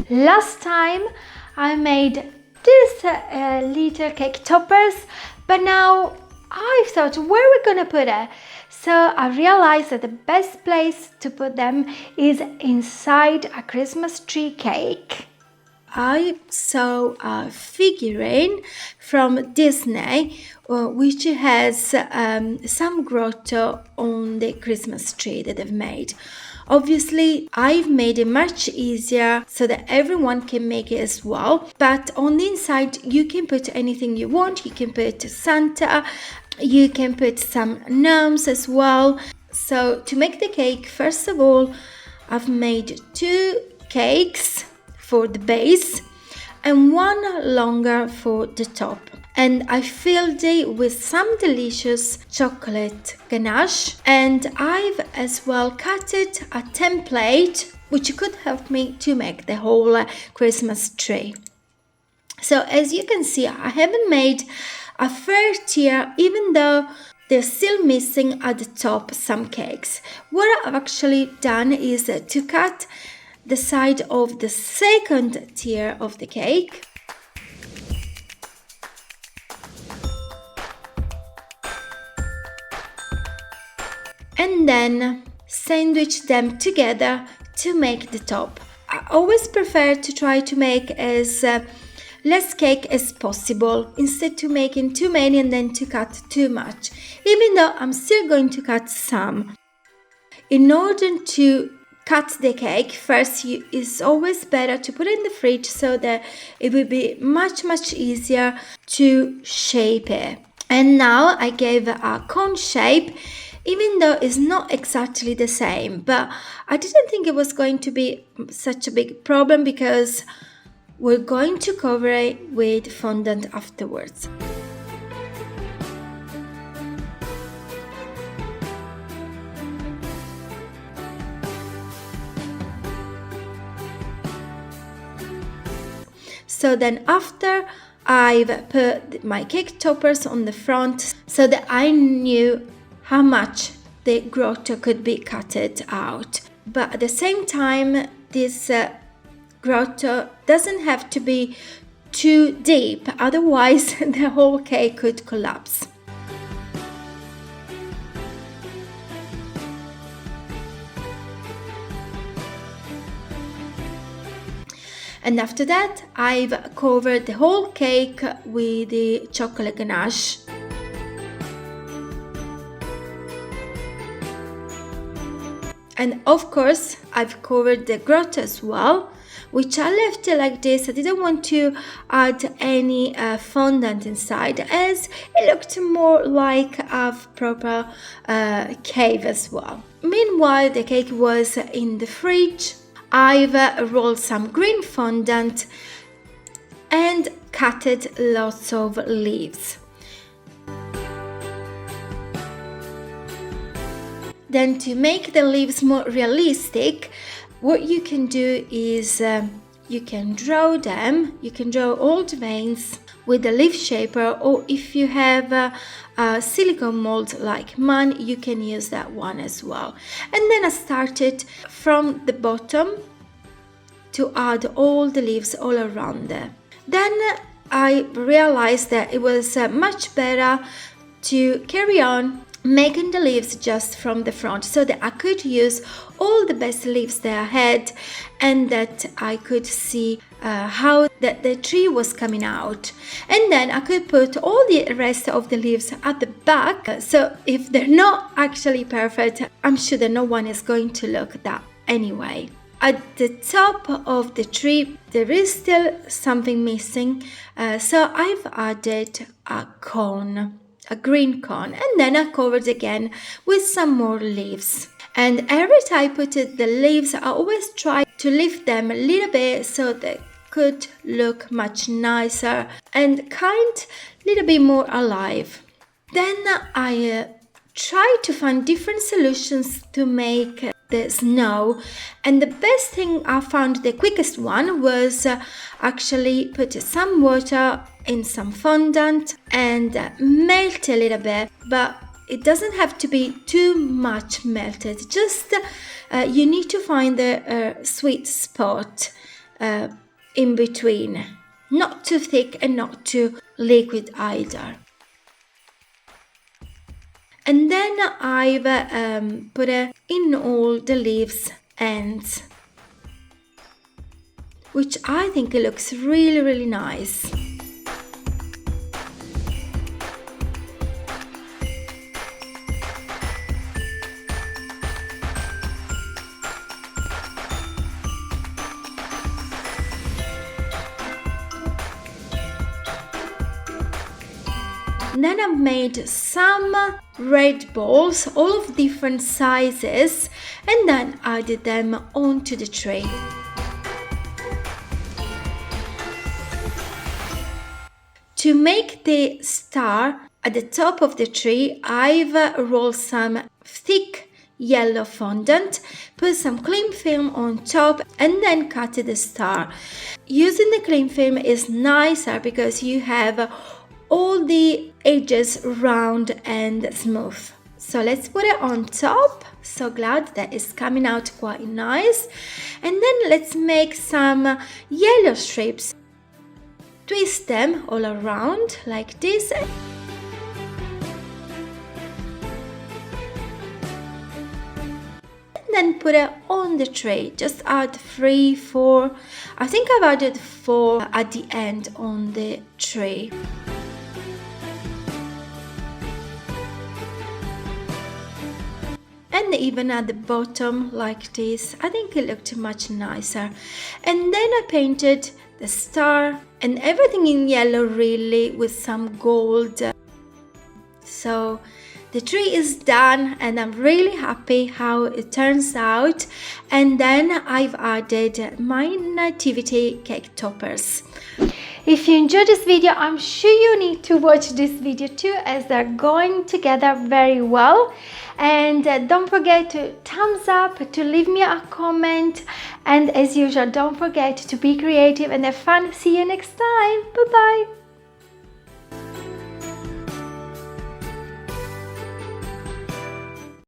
Last time I made these little cake toppers, but now I thought, where are we gonna put it? So I realized that the best place to put them is inside a Christmas tree cake. I saw a figurine from Disney which has some grotto on the Christmas tree that they've made. Obviously, I've made it much easier so that everyone can make it as well. But on the inside, you can put anything you want. You can put Santa, you can put some gnomes as well. So to make the cake, first of all, I've made 2 cakes for the base and 1 longer for the top. And I filled it with some delicious chocolate ganache, and I've as well cut a template which could help me to make the whole Christmas tree. So as you can see, I haven't made a fair tier, even though they're still missing at the top some cakes. What I've actually done is to cut the side of the second tier of the cake. And then sandwich them together to make the top. I always prefer to try to make as less cake as possible, instead to making too many and then to cut too much, even though I'm still going to cut some. In order to cut the cake, first it's always better to put it in the fridge so that it will be much easier to shape it. And now I gave a cone shape, even though it's not exactly the same, but I didn't think it was going to be such a big problem because we're going to cover it with fondant afterwards. So then after I've put my cake toppers on the front so that I knew how much the grotto could be cutted out. But at the same time, this grotto doesn't have to be too deep, otherwise the whole cake could collapse. And after that, I've covered the whole cake with the chocolate ganache. And of course, I've covered the grotto as well, which I left it like this. I didn't want to add any fondant inside, as it looked more like a proper cave as well. Meanwhile, the cake was in the fridge. I've rolled some green fondant and cutted lots of leaves. Then to make the leaves more realistic, what you can do is you can draw them, you can draw all the veins with the leaf shaper, or if you have a silicone mold like mine, you can use that one as well. And then I started from the bottom to add all the leaves all around there. Then I realized that it was much better to carry on making the leaves just from the front, so that I could use all the best leaves that I had and that I could see how the tree was coming out. And then I could put all the rest of the leaves at the back, so if they're not actually perfect, I'm sure that no one is going to look at that anyway. At the top of the tree, there is still something missing, so I've added a cone, a green cone, and then I covered again with some more leaves. And every time I put the leaves, I always try to lift them a little bit so they could look much nicer and a little bit more alive. Then I try to find different solutions to make the snow, and the best thing I found, the quickest one, was actually put some water in some fondant and melt a little bit, but it doesn't have to be too much melted, just you need to find the sweet spot in between, not too thick and not too liquid either. And then I've put in all the leaves ends, which I think looks really, really nice. Then I've made some red balls, all of different sizes, and then added them onto the tree. To make the star at the top of the tree, I've rolled some thick yellow fondant, put some cling film on top, and then cut the star. Using the cling film is nicer because you have all the edges round and smooth. So let's put it on top. So glad that it's coming out quite nice. And then let's make some yellow strips. Twist them all around like this. And then put it on the tray. Just add 3, 4. I think I've added 4 at the end on the tray. And even at the bottom like this, I think it looked much nicer. And then I painted the star and everything in yellow really with some gold. So the tree is done and I'm really happy how it turns out. And then I've added my nativity cake toppers. If you enjoyed this video, I'm sure you need to watch this video too, as they're going together very well. And don't forget to thumbs up, to leave me a comment, and as usual, don't forget to be creative and have fun. See you next time. Bye bye.